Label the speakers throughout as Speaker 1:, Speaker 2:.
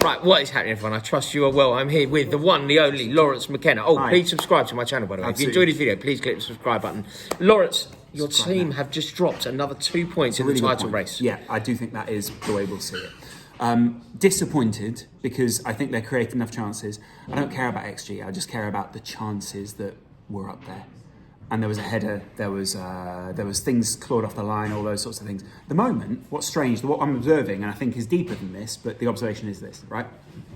Speaker 1: Right, what is happening, everyone? I trust you are well. I'm here with the one, the only, Lawrence McKenna. Oh,
Speaker 2: Hi.
Speaker 1: Please subscribe to my channel, by the way. Absolutely. If you enjoyed this video, please click the subscribe button. Lawrence, your team have just dropped another 2 points in the title race.
Speaker 2: Yeah, I do think that is the way we'll see it. Disappointed because I think they're creating enough chances. I don't care about XG. I just care about the chances that were up there. And there was a header. There was things clawed off the line. All those sorts of things. The moment, what's strange, what I'm observing, and I think is deeper than this, but the observation is this, right?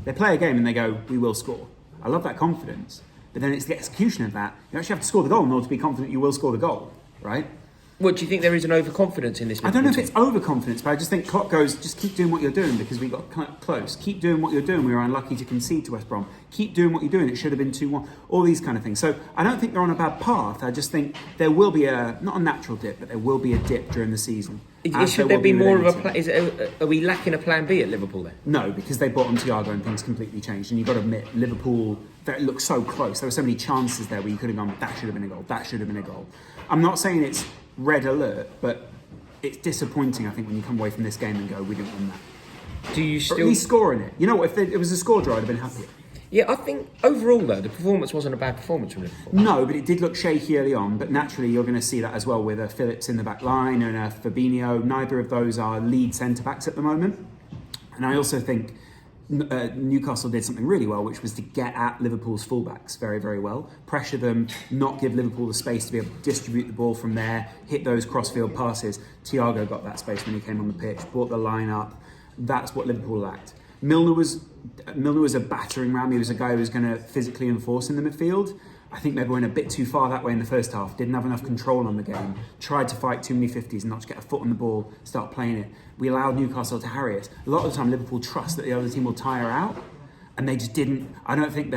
Speaker 2: They play a game and they go, "We will score." I love that confidence, but then it's the execution of that. You actually have to score the goal in order to be confident you will score the goal, right?
Speaker 1: What, do you think there is an overconfidence in this?
Speaker 2: I don't know if it's overconfidence, but I just think Klopp goes, just keep doing what you're doing because we got close. Keep doing what you're doing. We were unlucky to concede to West Brom. Keep doing what you're doing. It should have been 2-1. All these kind of things. So I don't think they're on a bad path. I just think there will be not a natural dip, but there will be a dip during the season.
Speaker 1: Should there be more of a plan? Are we lacking a plan B at Liverpool then?
Speaker 2: No, because they brought on Thiago and things completely changed. And you've got to admit, Liverpool, it looked so close. There were so many chances there where you could have gone, that should have been a goal. That should have been a goal. I'm not saying it's red alert, but it's disappointing, I think, when you come away from this game and go, we didn't win that.
Speaker 1: Do you still...
Speaker 2: Or at least scoring it. You know what, if it was a score draw, I'd have been happier.
Speaker 1: Yeah, I think overall, though, the performance wasn't a bad performance from Liverpool.
Speaker 2: No, but it did look shaky early on. But naturally, you're going to see that as well with a Phillips in the back line and a Fabinho. Neither of those are lead centre-backs at the moment. And I also think Newcastle did something really well, which was to get at Liverpool's fullbacks very, very well. Pressure them, not give Liverpool the space to be able to distribute the ball from there, hit those cross-field passes. Thiago got that space when he came on the pitch, brought the line up. That's what Liverpool lacked. Milner was a battering ram. He was a guy who was going to physically enforce in the midfield. I think maybe went a bit too far that way in the first half. Didn't have enough control on the game. Tried to fight too many 50s and not to get a foot on the ball, start playing it. We allowed Newcastle to harry us. A lot of the time, Liverpool trust that the other team will tire out. And they just didn't. I don't think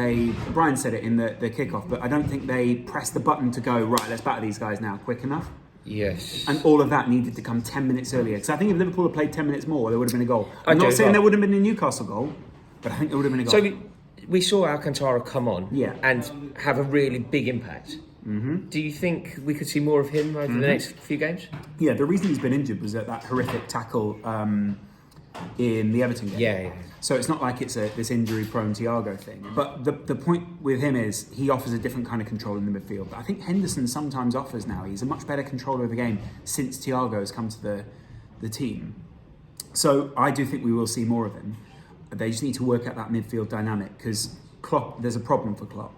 Speaker 2: Brian said it in the kickoff, but I don't think they pressed the button to go, right, let's batter these guys now quick enough.
Speaker 1: Yes.
Speaker 2: And all of that needed to come 10 minutes earlier. Because I think if Liverpool had played 10 minutes more, there would have been a goal. I'm not saying there would have been a Newcastle goal, but I think there would have been a goal.
Speaker 1: So we saw Alcantara come on and have a really big impact.
Speaker 2: Mm-hmm.
Speaker 1: Do you think we could see more of him over the next few games?
Speaker 2: Yeah, the reason he's been injured was that horrific tackle in the Everton game.
Speaker 1: Yeah.
Speaker 2: So it's not like it's this injury-prone Thiago thing. But the point with him is he offers a different kind of control in the midfield. But I think Henderson sometimes offers now. He's a much better controller of the game since Thiago has come to the team. So I do think we will see more of him. They just need to work out that midfield dynamic because Klopp, there's a problem for Klopp.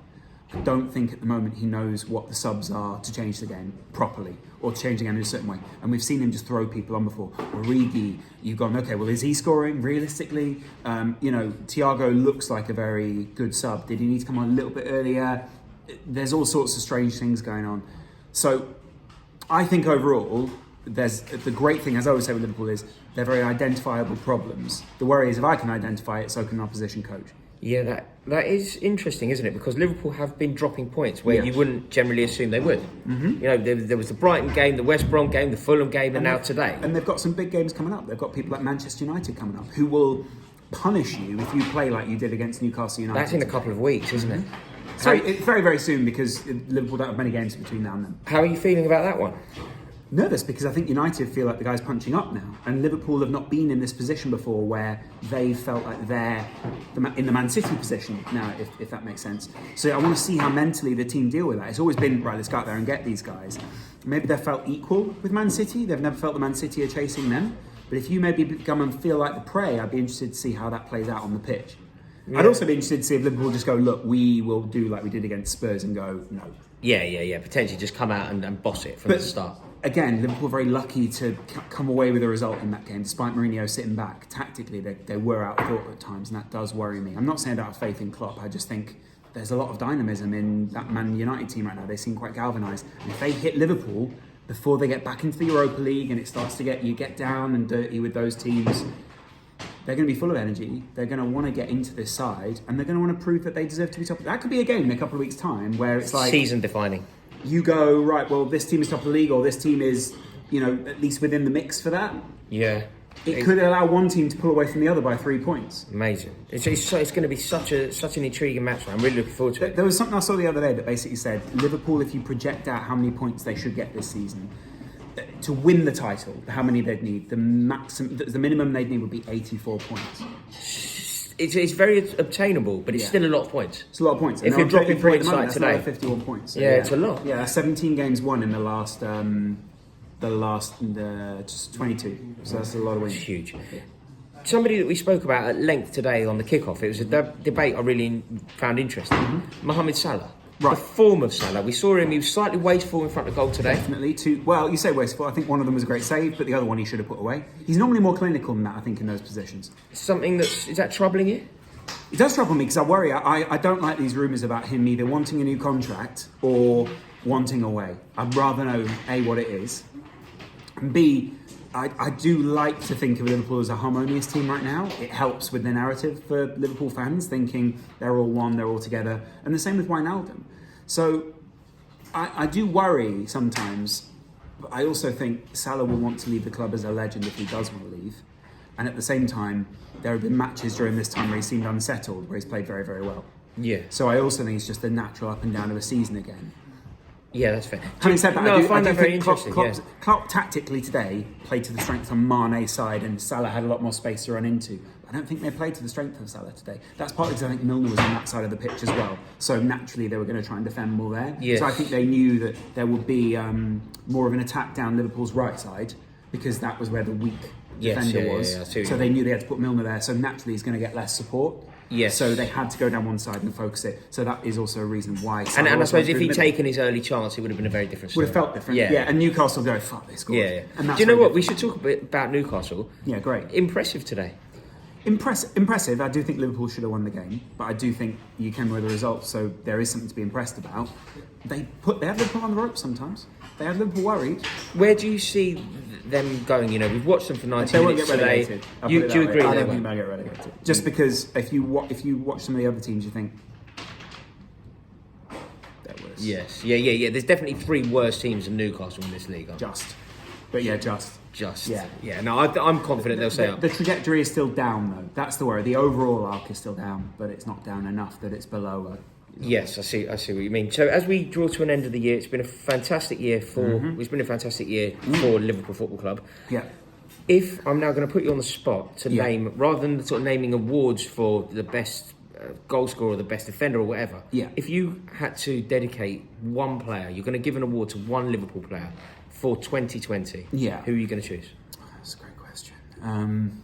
Speaker 2: I don't think at the moment he knows what the subs are to change the game properly or to change the game in a certain way. And we've seen him just throw people on before. Origi, you've gone, okay, well, is he scoring realistically? Thiago looks like a very good sub. Did he need to come on a little bit earlier? There's all sorts of strange things going on. So I think overall, the great thing, as I always say with Liverpool, is they're very identifiable problems. The worry is if I can identify it, so can an opposition coach.
Speaker 1: Yeah, that is interesting, isn't it? Because Liverpool have been dropping points where you wouldn't generally assume they would. Mm-hmm. You know, there was the Brighton game, the West Brom game, the Fulham game, and now today.
Speaker 2: And they've got some big games coming up. They've got people like Manchester United coming up who will punish you if you play like you did against Newcastle United.
Speaker 1: That's in a couple of weeks, isn't it?
Speaker 2: So it's very, very soon because Liverpool don't have many games between now and then.
Speaker 1: How are you feeling about that one?
Speaker 2: Nervous because I think United feel like the guy's punching up now, and Liverpool have not been in this position before where they felt like they're in the Man City position now, if that makes sense. So I want to see how mentally the team deal with that. It's always been, right, let's go out there and get these guys. Maybe they've felt equal with Man City. They've never felt the Man City are chasing them. But if you maybe come and feel like the prey, I'd be interested to see how that plays out on the pitch. Yeah. I'd also be interested to see if Liverpool just go, look, we will do like we did against Spurs and go, no.
Speaker 1: Yeah. Potentially just come out and boss it from the start.
Speaker 2: Again, Liverpool very lucky to come away with a result in that game, despite Mourinho sitting back. Tactically, they were outthought at times, and that does worry me. I'm not saying I don't have faith in Klopp. I just think there's a lot of dynamism in that Man United team right now. They seem quite galvanised. And if they hit Liverpool before they get back into the Europa League and it starts to get down and dirty with those teams, they're going to be full of energy. They're going to want to get into this side, and they're going to want to prove that they deserve to be top. That could be a game in a couple of weeks' time where it's like
Speaker 1: season defining.
Speaker 2: You go, right, well, this team is top of the league, or this team is, at least within the mix for that.
Speaker 1: Yeah.
Speaker 2: It could allow one team to pull away from the other by 3 points.
Speaker 1: Amazing. It's going to be such an intriguing match. I'm really looking forward to it.
Speaker 2: There was something I saw the other day that basically said, Liverpool, if you project out how many points they should get this season, to win the title, how many they'd need, the minimum they'd need would be 84 points.
Speaker 1: it's very obtainable, but it's still a lot of points.
Speaker 2: It's a lot of points.
Speaker 1: If you're dropping points like today,
Speaker 2: 51 points. So
Speaker 1: it's a lot.
Speaker 2: Yeah, 17 games won in the last just 22. So that's a lot of wins.
Speaker 1: It's huge. Somebody that we spoke about at length today on the kickoff. It was a debate I really found interesting. Mohamed Salah.
Speaker 2: Right.
Speaker 1: The form of Salah. We saw him, he was slightly wasteful in front of goal today.
Speaker 2: Definitely. Well, you say wasteful. I think one of them was a great save, but the other one he should have put away. He's normally more clinical than that, I think, in those positions.
Speaker 1: Is that troubling you?
Speaker 2: It does trouble me because I worry. I don't like these rumours about him either wanting a new contract or wanting away. I'd rather know, A, what it is, and B, I do like to think of Liverpool as a harmonious team right now. It helps with the narrative for Liverpool fans, thinking they're all one, they're all together. And the same with Wijnaldum. So I do worry sometimes, but I also think Salah will want to leave the club as a legend if he does want to leave. And at the same time, there have been matches during this time where he seemed unsettled, where he's played very, very well.
Speaker 1: Yeah.
Speaker 2: So I also think it's just the natural up and down of a season again.
Speaker 1: Yeah, that's fair.
Speaker 2: Having said that,
Speaker 1: I find that very
Speaker 2: Klopp,
Speaker 1: interesting.
Speaker 2: Klopp tactically today played to the strength of Mane's side, and Salah had a lot more space to run into. I don't think they played to the strength of Salah today. That's partly because I think Milner was on that side of the pitch as well. So naturally, they were going to try and defend more there.
Speaker 1: Yes.
Speaker 2: So I think they knew that there would be more of an attack down Liverpool's right side, because that was where the weak defender was. So they knew they had to put Milner there. So naturally, he's going to get less support.
Speaker 1: Yes.
Speaker 2: So they had to go down one side and focus it. So that is also a reason why.
Speaker 1: And I suppose if he'd taken his early chance, it would have been a very different story.
Speaker 2: Would have felt different. Yeah. And Newcastle go, fuck, they scored.
Speaker 1: Yeah.
Speaker 2: And
Speaker 1: do you know what? We should talk a bit about Newcastle.
Speaker 2: Yeah, great.
Speaker 1: Impressive today.
Speaker 2: Impressive. I do think Liverpool should have won the game, but I do think you came with the results, so there is something to be impressed about. They have Liverpool on the ropes sometimes. They have Liverpool worried.
Speaker 1: Where do you see them going? You know, we've watched them for 90 minutes today. Do you agree?
Speaker 2: I don't think they'll get relegated. Just because if you watch some of the other teams, you think they're worse.
Speaker 1: Yes. Yeah. There's definitely 3 worse teams than Newcastle in this league.
Speaker 2: Just.
Speaker 1: Yeah. No, I'm confident they'll stay up.
Speaker 2: The trajectory is still down, though. That's the worry. The overall arc is still down, but it's not down enough that it's below.
Speaker 1: Yes, I see what you mean. So as we draw to an end of the year, it's been a fantastic year for Liverpool Football Club.
Speaker 2: Yeah.
Speaker 1: If I'm now going to put you on the spot to name, rather than sort of naming awards for the best goal scorer, the best defender, or whatever.
Speaker 2: Yeah.
Speaker 1: If you had to dedicate one player, you're going to give an award to one Liverpool player for 2020.
Speaker 2: Yeah.
Speaker 1: Who are you going to choose?
Speaker 2: That's a great question.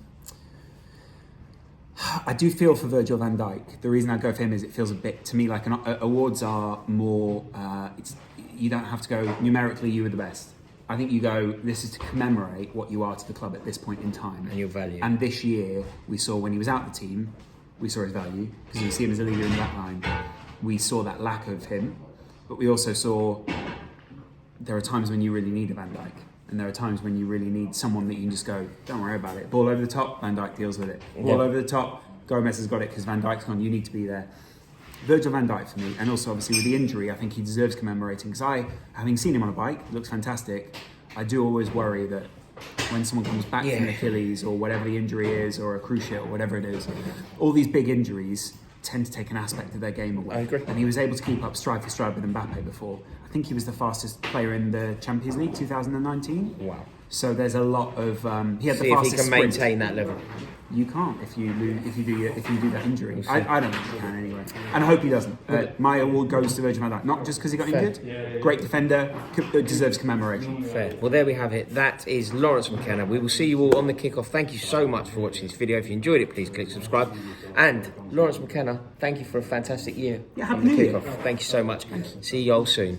Speaker 2: I do feel for Virgil van Dijk. The reason I go for him is it feels a bit to me like awards are more. You don't have to go numerically. You were the best. I think you go. This is to commemorate what you are to the club at this point in time
Speaker 1: and your value.
Speaker 2: And this year we saw when he was out the team, we saw his value because you see him as a leader in the back line. We saw that lack of him, but we also saw there are times when you really need a Van Dijk. And there are times when you really need someone that you can just go, don't worry about it. Ball over the top, Van Dijk deals with it. Ball over the top, Gomez has got it because Van Dijk's gone. You need to be there. Virgil van Dijk for me, and also obviously with the injury, I think he deserves commemorating because having seen him on a bike, looks fantastic. I do always worry that when someone comes back from Achilles or whatever the injury is, or a cruciate or whatever it is, all these big injuries tend to take an aspect of their game away.
Speaker 1: I agree.
Speaker 2: And he was able to keep up stride for stride with Mbappe before. I think he was the fastest player in the Champions League 2019.
Speaker 1: Wow.
Speaker 2: So there's a lot of he had the fastest
Speaker 1: if he can
Speaker 2: sprint.
Speaker 1: maintain that level.
Speaker 2: You can't if you do that injury. I don't think he can anyway, and I hope he doesn't. My award goes to Virgil van Dijk, not just because he got injured. Great defender, deserves commemoration.
Speaker 1: Fair. Well, there we have it. That is Lawrence McKenna. We will see you all on the kickoff. Thank you so much for watching this video. If you enjoyed it, please click subscribe. And Lawrence McKenna, thank you for a fantastic year.
Speaker 2: Yeah, happy New Year.
Speaker 1: Thank you so much. See you all soon.